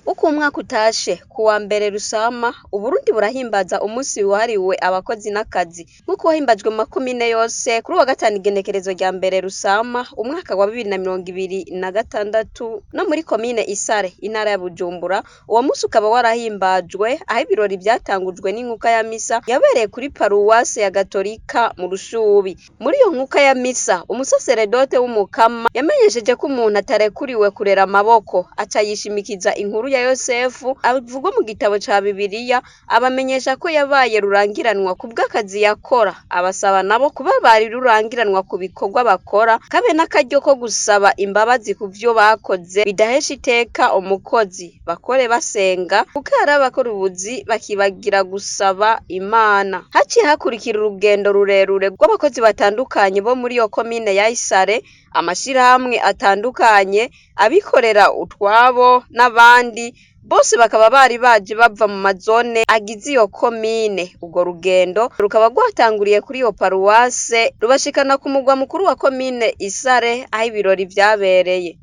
Uko umwaka utashe kuwa mbere Rusama Uburundi burahimbaza umunsi wahariwe abakozi n'akazi nkuko wahimbajwe mu makomine yose kuri wa gatanu igenekerezo rya mbere Rusama umwaka wa 2026 no muri komine Isare intara ya Bujumbura uwo munsi ukaba warahimbajwe aho ibirori byatangujwe n'inkuka ya misa yabereye kuri paruwase ya Gatolika mu Rushubi. Muri iyo nkuka ya misa umusaseredote w'umukama yamenyesheje ko umuntu atarekuriwe kurera amaboko aca yishimikiza inkuru ya Yosefu avugwa mu gitabo ca Bibiliya abamenyesha ko yabaye rurangiranwa kubw'akazi yakora abasaba nabo kuba bari rurangiranwa ku bikorwa bakora kabe n'akaryo ko gusaba imbabazi ku vyo bakoze bidahesha iteka umukozi bakore basenga kuko hari abakora ubuzi bakibagira gusaba Imana. Haciye hakurikira urugendo rurerure rw'abakozi batandukanye bo muri iyo komine ya Isare amashirahamwe atandukanye abikorera utwabo n'abandi bose bakaba bari baje bava mu mazone agize iyo komine. Urwo rugendo rukaba rwatanguriye kuri iyo paruwase rubashikana ku mugwa mukuru wa komine Isare aho ibirori vyabereye.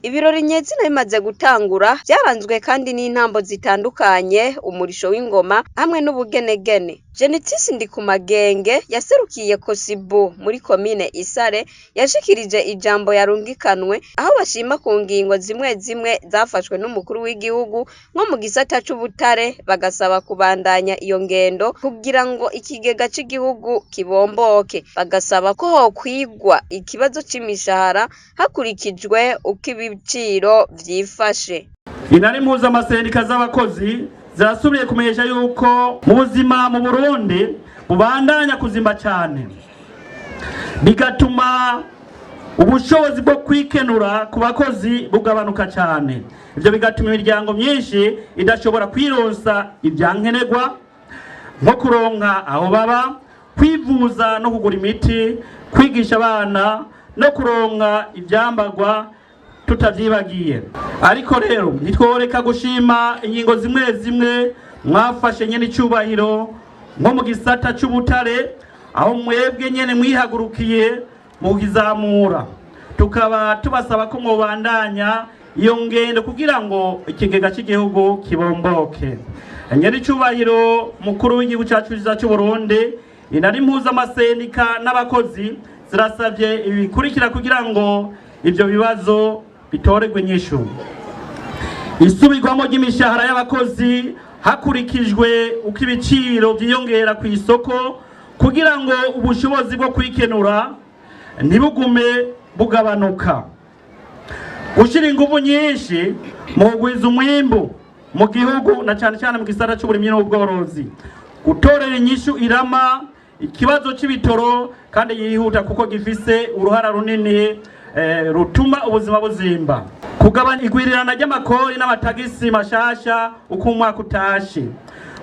Ibirori nyezina bimaze gutangura byaranzwe kandi n'intambo zitandukanye umurisho w'ingoma hamwe n'ubugenegene. Genetisi Ndikumagenge yaserukiye Kosibu muri komine Isare yashikirije ijambo yarungikanwe aho bashima ku ngingo zimwe zimwe zafashwe n'umukuru w'igihugu nko mu gisata c'ubutare bagasaba kubandanya iyo ngendo kugira ngo ikigega c'igihugu kibomboke bagasaba ko hokwigwa ikibazo c'imishahara hakurikijwe uko ibiciro vyifashe. Inari mpuzamasendica z'abakozi zasubiye kumenyesha yuko mu buzima mu Burundi bubandanya kuzimba cyane bigatuma ubushobozi bwo kwikenura ku bakozi bugabanuka cyane. Ivyo bigatuma imiryango myinshi idashobora kwironsa ibyankenerwa nko kuronka aho baba, kwivuza no kugura imiti, kwigisha abana no kuronka ivyambagwa tutavyibagiye. Ariko rero nitworeka gushima ingingo zimwe zimwe mwafashe nyene icubahiro nko mu gisata c'ubutare aho mwebwe nyene mwihagurukiye mu kizamura, tukaba tubasaba ko mwobandanya iyo ngendo kugira ngo ikigega c'igihugu kibomboke. Nyene icubahiro mukuru w'igihugu cacu c'u Burundi inari mpuzamasendica n'abakozi zirasavye ibikurikira kugira ngo ivyo bibazo bitoregwe nyishu. Isubirwamo ry'imishahara y'abakozi hakurikijwe uko ibiciro vyiyongera ku isoko kugira ngo ubushobozi bwo kwikenura ntibugume bugabanuka. Gushira inguvu nyinshi mu kugwiza umwimbu mu gihugu na cyane cyane mu gisata c'uburimyi n'ubworozi. Gutorera inyishu irama ikibazo c'ibitoro kandi yihuta kuko gifise uruhara runini rutuma ubuzima buzimba. Kugabanya igwirirana ry'amakori n'amatagisi mashasha uko umwaka utashe.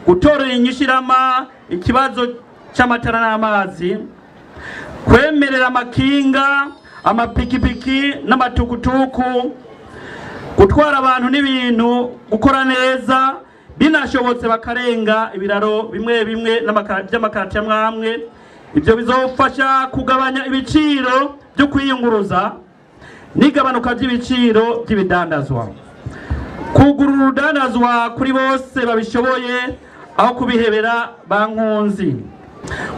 Gutorera inyishirama ikibazo c'amatara n'amazi. Kwemerera amakinga, amapikipiki n'amatukutuku gutwara abantu n'ibintu gukora neza binashobotse bakarenga ibiraro bimwe bimwe by'amakarati amwe. Ibyo bizofasha kugabanya ibiciro byo kwiyunguruza n'igabanuka ry'ibiciro by'ibidandazwa. Kugurura urudandazwa kuri bose babishoboye aho kubihebera bankunzi.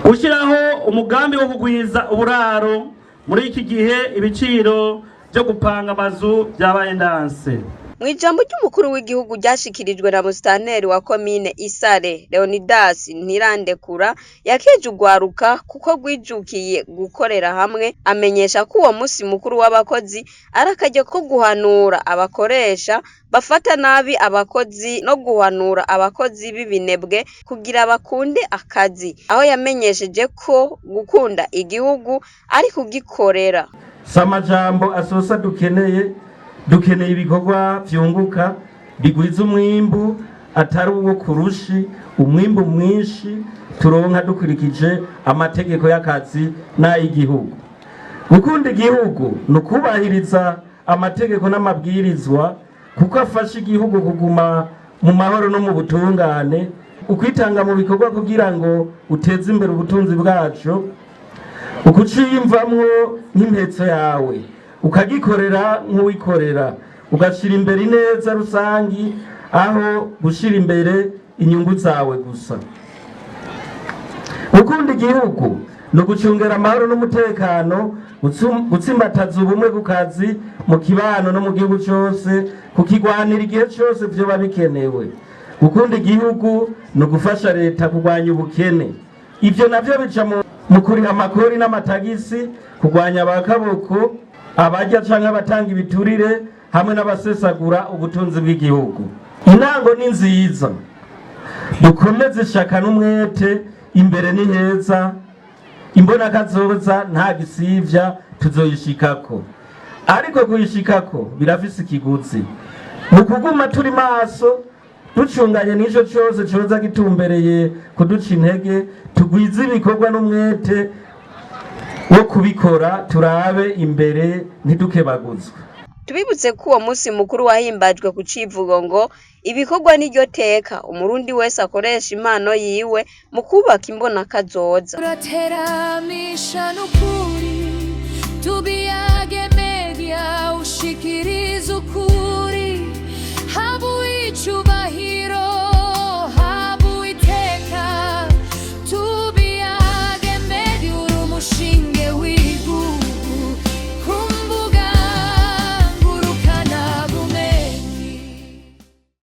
Gushyiraho umugambi wo kugwiza uburaro muri iki gihe ibiciro byo gupanga amazu byabaye ndanse. Mwijambo ry'umukuru w'igihugu ryashikirijwe na musitanteri wa komine Isare Leonidas Ntirandekura yakeje ugwaruka kuko rwijukiye gukorera hamwe amenyesha ko uwo munsi mukuru w'abakozi ari akaryo ko guhanura abakoresha bafata nabi abakozi no guhanura abakozi b'ibinebwe kugira bakunde akazi aho yamenyesheje ko gukunda igihugu ari kugikorera. Samajambo asosa dukeneye ibikorwa vyunguka bigwiza umwimbu atari uwo kurushi, umwimbu mwinshi turonka dukurikije amategeko y'akazi n'ay'igihugu. Gukunda igihugu nukubahiriza amategeko n'amabwirizwa kuko afasha igihugu kuguma mu mahoro no mu butungane, ukwitanga mu bikorwa kugira ngo uteze imbere ubutunzi bwacu, ukuciyumvamwo nk'impetso yawe, ukagikorera nk'uwikorera, ugashira imbere ineza rusangi aho gushira imbere inyungu zawe gusa. Gukunda igihugu no gucungera amahoro n'umutekano, gutsimbataza ubumwe ku kazi, mu kibano no mu gihugu cyose, kukigwanira igihe cyose vyoba bikenewe. Gukunda igihugu no gufasha leta kurwanya ubukene, ivyo navyo bica mu kuriha amakori n'amatagisi, kurwanya abakaboko, abarya canke abatanga ibiturire, hamwe n'abasesagura ubutunzi bw'igihugu. Intango ni nziza, dukomeze ishaka n'umwete, imbere ni heza, imbona kazoza nta gisivya tuzoyishikako, ariko kuyishikako birafise ikiguzi. Mu kuguma turi maso ducunganye n'ico cyose coza gitumbereye kuduca intege, tugwize ibikorwa n'umwete wo kubikora, turabe imbere ntidukebaguzwe. Tubibutse ko uwo munsi mukuru wahimbajwe ku civugo ngo ibikorwa n'iryo teka, umurundi wese akoresha impano yiwe mu kubaka imbona kazoza. Turateramisha n'ukuri